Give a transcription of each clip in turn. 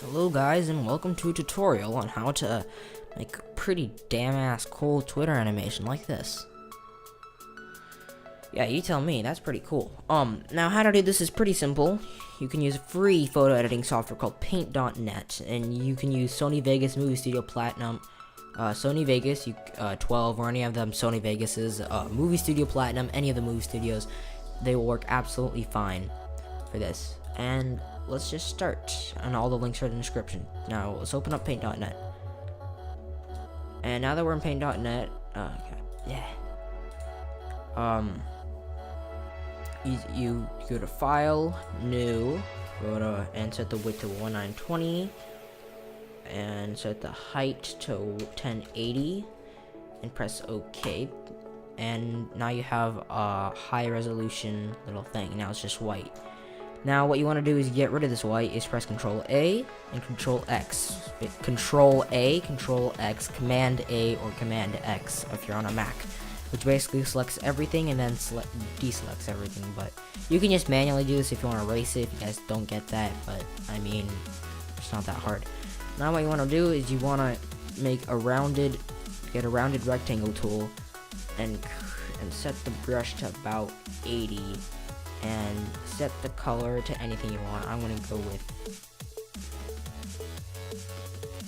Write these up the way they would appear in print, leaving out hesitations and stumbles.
Hello guys, and welcome to a tutorial on how to make a pretty damn ass cool Twitter animation like this. Yeah, you tell me, that's pretty cool. Now how to do this is pretty simple. You can use a free photo editing software called Paint.net, and you can use Sony Vegas, Movie Studio Platinum, Sony Vegas, 12, or any of them Sony Vegas's, Movie Studio Platinum, any of the movie studios. They will work absolutely fine for this. And let's just start, and all the links are in the description. Now let's open up Paint.net, and now that we're in Paint.net, you go to File, New, and set the width to 1920, and set the height to 1080, and press OK. And now you have a high resolution little thing. Now it's just white. Now what you want to do is get rid of this white is press Control A and Control X. Control A, Control X, Command A, or Command X if you're on a Mac, which basically selects everything and then deselects everything. But you can just manually do this if you want to erase it, if you guys don't get that, but I mean, it's not that hard. Now what you want to do is you want to get a rounded rectangle tool and set the brush to about 80. And set the color to anything you want. I'm gonna go with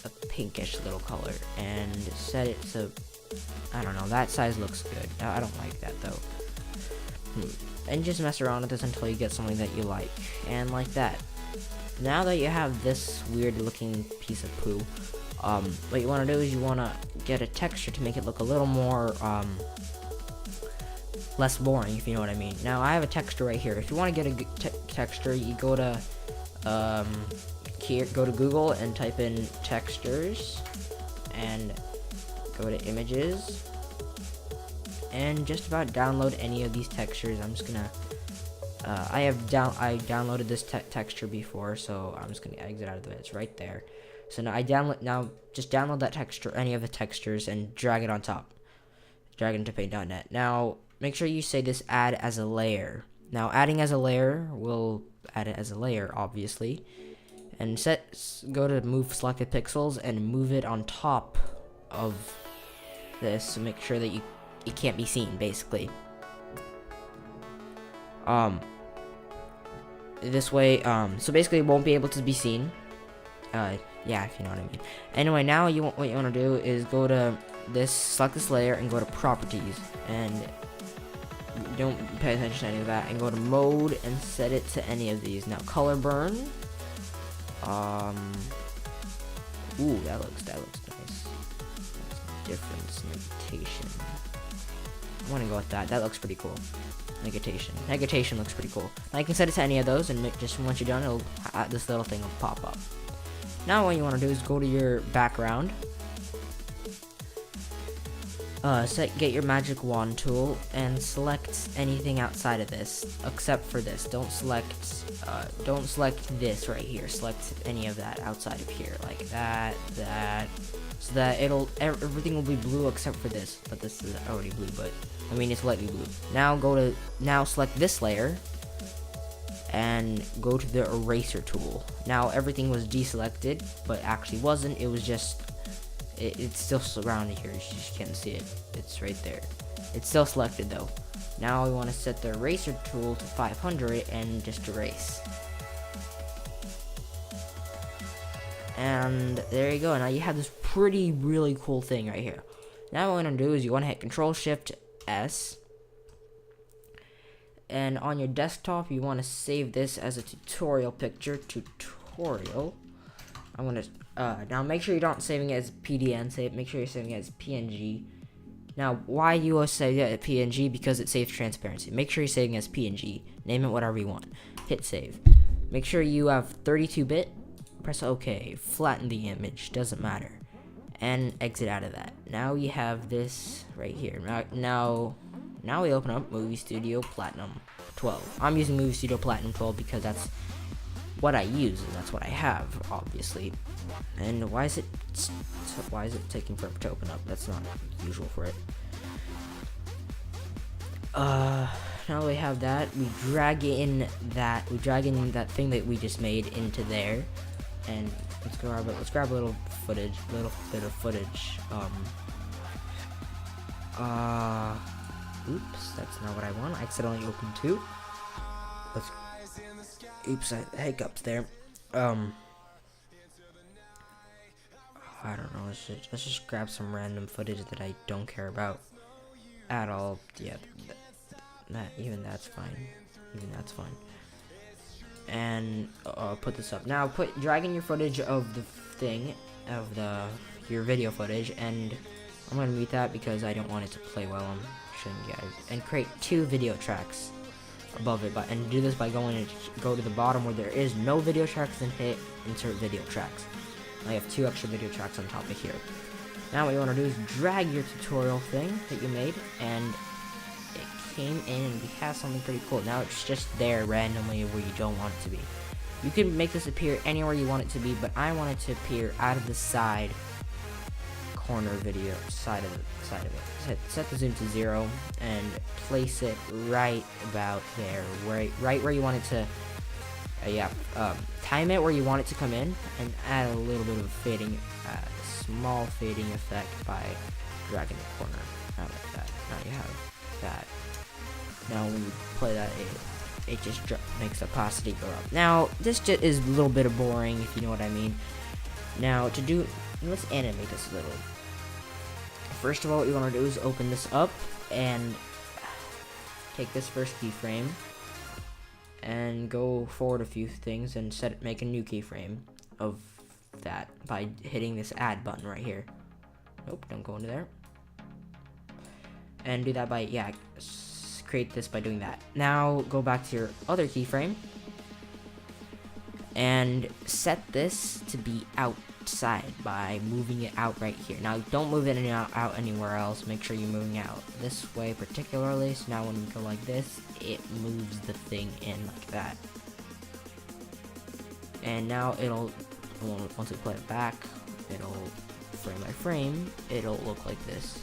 a pinkish little color and set it so, I don't know, that size looks good. I don't like that though. And just mess around with this until you get something that you like. And like that. Now that you have this weird looking piece of poo, what you wanna do is you wanna get a texture to make it look a little more, less boring, if you know what I mean. Now I have a texture right here. If you want to get a good texture, you go to go to Google and type in textures and go to images and just about download any of these textures. I'm just gonna I downloaded this texture before, so I'm just gonna exit out of it. It's right there. So now just download that texture, any of the textures, and drag it on top. Drag it into Paint.net. Now make sure you say this add as a layer. Now adding as a layer will add it as a layer, obviously. And go to move selected pixels and move it on top of this to make sure that it can't be seen, basically. This way, so basically it won't be able to be seen. Yeah, if you know what I mean. Anyway, now what you want to do is go to this, select this layer, and go to properties, and don't pay attention to any of that, and go to mode and set it to any of these. Now color burn, ooh, that looks nice. Difference negation, I want to go with that looks pretty cool. Negation looks pretty cool. Now you can set it to any of those, and just once you're done, this little thing will pop up. Now what you want to do is go to your background, get your magic wand tool and select anything outside of this except for this. Don't select this right here. Select any of that outside of here, like that, so that everything will be blue except for this. But this is already blue, but I mean it's lightly blue. Now select this layer and go to the eraser tool. Now everything was deselected, but actually wasn't. It was just it's still surrounded here. You just can't see it. It's right there. It's still selected though. Now we want to set the eraser tool to 500 and just erase. And there you go. Now you have this really cool thing right here. Now what you want to do is you want to hit Control Shift S. And on your desktop, you want to save this as a tutorial picture. I'm gonna now make sure you don't saving it as PDN. Make sure you're saving it as PNG. Now, why you always save it as PNG? Because it saves transparency. Make sure you're saving it as PNG. Name it whatever you want. Hit save. Make sure you have 32-bit. Press OK. Flatten the image. Doesn't matter. And exit out of that. Now you have this right here. Now we open up Movie Studio Platinum 12. I'm using Movie Studio Platinum 12 because that's what I use, and that's what I have, obviously. And why is it taking forever to open up? That's not usual for it. Now we have that. We drag in that thing that we just made into there. and let's grab a little bit of footage. Oops, that's not what I want. I accidentally opened 2. Oops, I hiccups there. I don't know. Let's just grab some random footage that I don't care about at all. Yeah, even that's fine. And put this up now. Drag in your footage of the thing your video footage, and I'm gonna mute that because I don't want it to play while I'm showing you guys. And create 2 video tracks above it, and do this by go to the bottom where there is no video tracks and hit insert video tracks. I have 2 extra video tracks on top of here. Now what you want to do is drag your tutorial thing that you made, and it came in and it has something pretty cool. Now it's just there randomly where you don't want it to be. You can make this appear anywhere you want it to be, but I want it to appear out of the side corner video side of it. Set the zoom to 0 and place it right about there, right where you want it to. Time it where you want it to come in, and add a little bit of fading, small fading effect by dragging the corner out like that. Now you have that. Now when you play that, it just makes opacity go up. Now this just is a little bit of boring, if you know what I mean. Now let's animate this a little. First of all, what you want to do is open this up and take this first keyframe and go forward a few things and make a new keyframe of that by hitting this add button right here. Nope, don't go into there. And do that by, create this by doing that. Now go back to your other keyframe and set this to be outside by moving it out right here. Now don't move it out anywhere else. Make sure you're moving out this way particularly, so now when you go like this, it moves the thing in like that. And now once we play it back, it'll frame by frame, it'll look like this,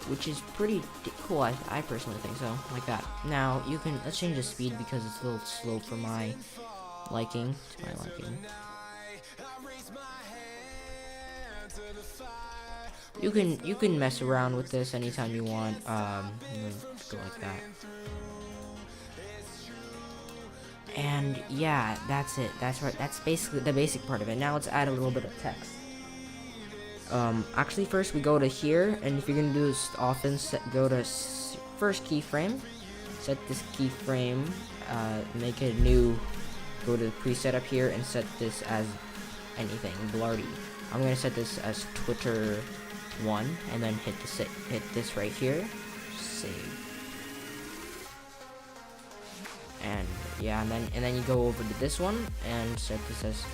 which is pretty cool. I personally think so, like that. Now let's change the speed because it's a little slow for my liking. You can mess around with this anytime you want. Go like that. And yeah, that's it. That's right. That's basically the basic part of it. Now let's add a little bit of text. Actually, first we go to here, and if you're gonna do this often, go to first keyframe, set this keyframe, make a new, go to the preset up here and set this as anything, blarty. I'm gonna set this as Twitter 1, and then hit this right here, save. And yeah, and then you go over to this one and set this as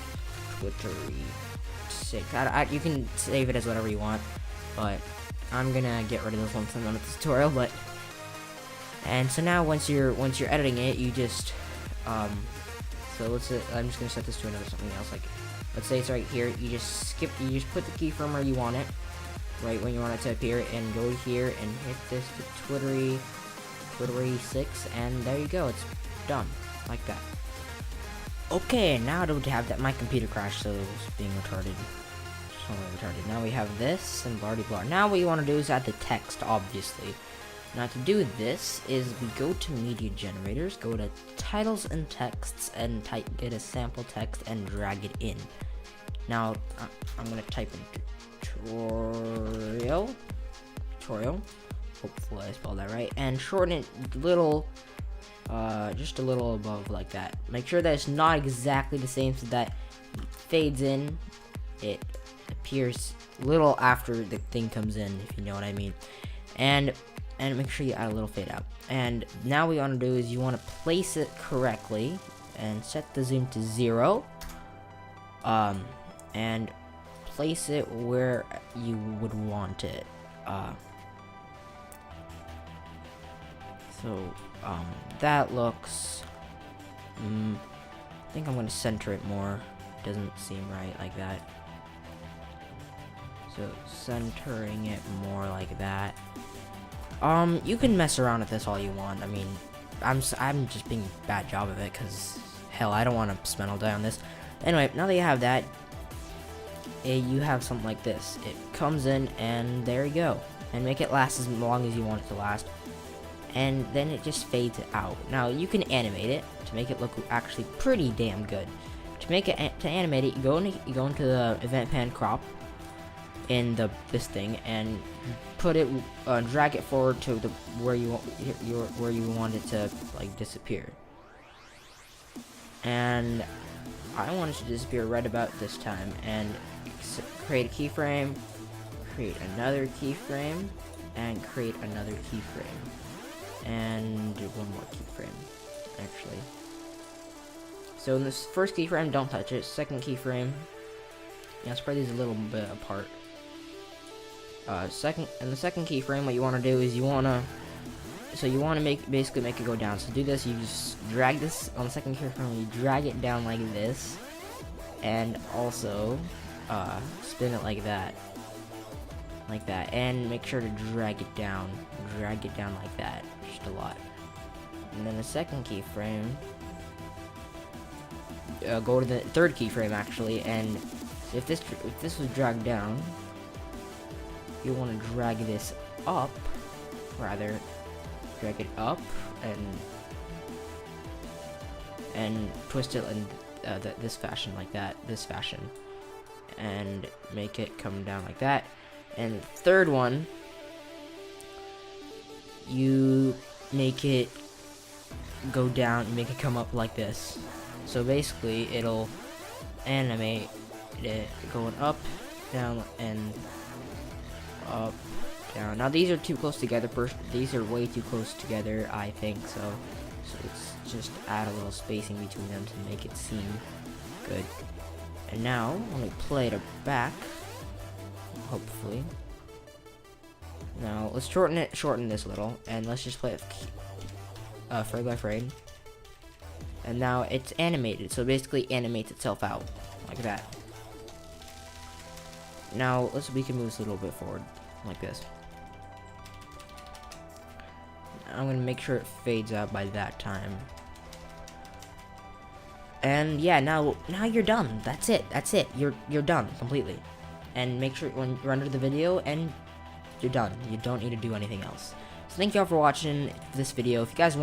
Twittery 6. You can save it as whatever you want, but I'm gonna get rid of this once I'm done with the tutorial. And so now once you're editing it, you just so I'm just gonna set this to something else. Like let's say it's right here. You just put the keyframe where you want it, right when you want it to appear, and go here and hit this to Twittery 6, and there you go. It's done like that. Okay, now to have that, my computer crashed, so it was being retarded. Now we have this and blah blah. Now what you want to do is add the text, obviously. Now to do this is we go to media generators, go to titles and texts, and get a sample text and drag it in. Now I'm gonna type in tutorial. Hopefully I spelled that right, and shorten it just a little above like that. Make sure that it's not exactly the same so that it fades in. It appears a little after the thing comes in, if you know what I mean. And make sure you add a little fade out. And now what you want to do is you want to place it correctly and set the zoom to 0. And place it where you would want it. That looks, I think I'm going to center it more. Doesn't seem right like that. So centering it more like that. You can mess around with this all you want. I mean, I'm just being a bad job of it because hell, I don't want to spend all day on this. Anyway, now that you have that, you have something like this. It comes in, and there you go. And make it last as long as you want it to last. And then it just fades out. Now, you can animate it to make it look actually pretty damn good. To make it, to animate it, you go into the event pan crop in this thing, and put it, drag it forward to where you want it to like disappear. And I want it to disappear right about this time, and create a keyframe, create another keyframe, and create another keyframe, and one more keyframe, actually. So in this first keyframe, don't touch it. Second keyframe, spread these a little bit apart. In the second keyframe, what you want to do is you want to basically make it go down. So do this. You just drag this on the second keyframe. You drag it down like this, and also spin it like that, and make sure to drag it down like that, just a lot. And then the second keyframe, go to the third keyframe actually, and if this was dragged down, you want to drag this up, rather drag it up and twist it in this fashion, like that, this fashion, and make it come down like that. And the third one, you make it go down and make it come up like this. So basically it'll animate it going up, down, and up, down. Now these are too close together. These are way too close together, I think. So let's just add a little spacing between them to make it seem good. And now when we play it back, hopefully. Now let's shorten this a little, and let's just play it frame by frame. And now it's animated, so basically animates itself out like that. Now we can move this a little bit forward like this. I'm gonna make sure it fades out by that time. And yeah, now you're done. That's it. You're done completely. And make sure when you render the video, and you're done. You don't need to do anything else. So thank you all for watching this video. If you guys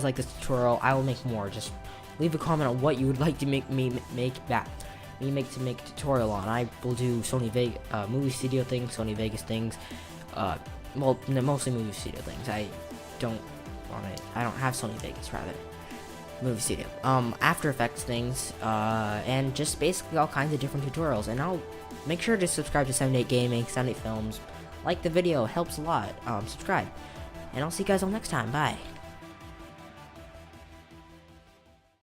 like this tutorial, I will make more. Just leave a comment on what you would like to make a tutorial on. I will do Sony Vegas movie studio things, Sony Vegas things, well, mostly movie studio things. I don't have Sony Vegas, rather movie studio, After Effects things, and just basically all kinds of different tutorials. And I'll make sure to subscribe to 78 Gaming, 78 Films. Like the video, helps a lot. Subscribe, and I'll see you guys all next time. Bye.